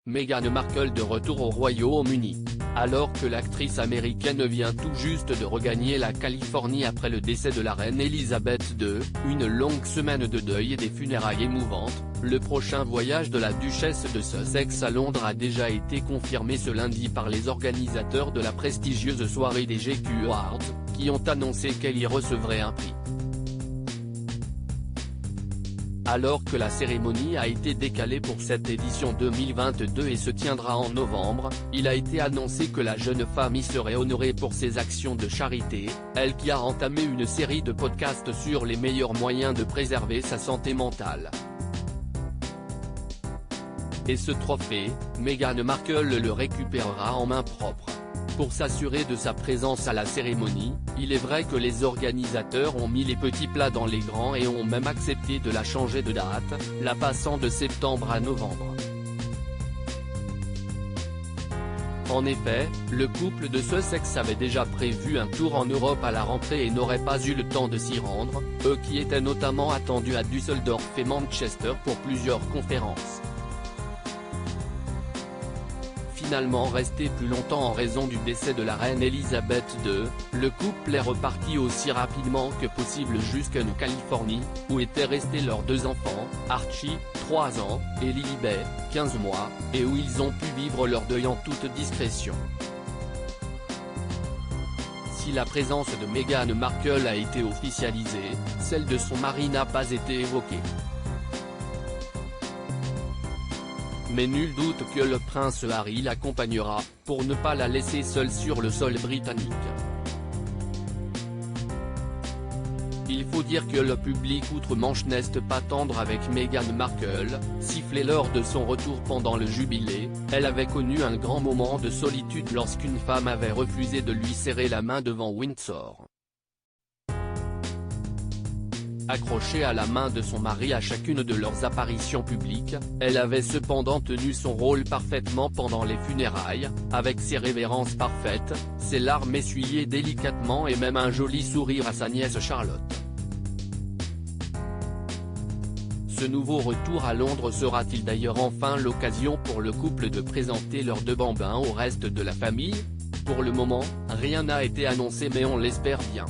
Meghan Markle de retour au Royaume-Uni. Alors que l'actrice américaine vient tout juste de regagner la Californie après le décès de la reine Elisabeth II, une longue semaine de deuil et des funérailles émouvantes, le prochain voyage de la duchesse de Sussex à Londres a déjà été confirmé ce lundi par les organisateurs de la prestigieuse soirée des GQ Awards, qui ont annoncé qu'elle y recevrait un prix. Alors que la cérémonie a été décalée pour cette édition 2022 et se tiendra en novembre, il a été annoncé que la jeune femme y serait honorée pour ses actions de charité, elle qui a entamé une série de podcasts sur les meilleurs moyens de préserver sa santé mentale. Et ce trophée, Meghan Markle le récupérera en main propre. Pour s'assurer de sa présence à la cérémonie, il est vrai que les organisateurs ont mis les petits plats dans les grands et ont même accepté de la changer de date, la passant de septembre à novembre. En effet, le couple de Sussex avait déjà prévu un tour en Europe à la rentrée et n'aurait pas eu le temps de s'y rendre, eux qui étaient notamment attendus à Düsseldorf et Manchester pour plusieurs conférences. Finalement resté plus longtemps en raison du décès de la reine Elisabeth II, le couple est reparti aussi rapidement que possible jusqu'en Californie, où étaient restés leurs deux enfants, Archie, 3 ans, et Lilibet, 15 mois, et où ils ont pu vivre leur deuil en toute discrétion. Si la présence de Meghan Markle a été officialisée, celle de son mari n'a pas été évoquée. Mais nul doute que le prince Harry l'accompagnera, pour ne pas la laisser seule sur le sol britannique. Il faut dire que le public outre-Manche n'est pas tendre avec Meghan Markle, sifflée lors de son retour pendant le jubilé, elle avait connu un grand moment de solitude lorsqu'une femme avait refusé de lui serrer la main devant Windsor. Accrochée à la main de son mari à chacune de leurs apparitions publiques, elle avait cependant tenu son rôle parfaitement pendant les funérailles, avec ses révérences parfaites, ses larmes essuyées délicatement et même un joli sourire à sa nièce Charlotte. Ce nouveau retour à Londres sera-t-il d'ailleurs enfin l'occasion pour le couple de présenter leurs deux bambins au reste de la famille? Pour le moment, rien n'a été annoncé mais on l'espère bien.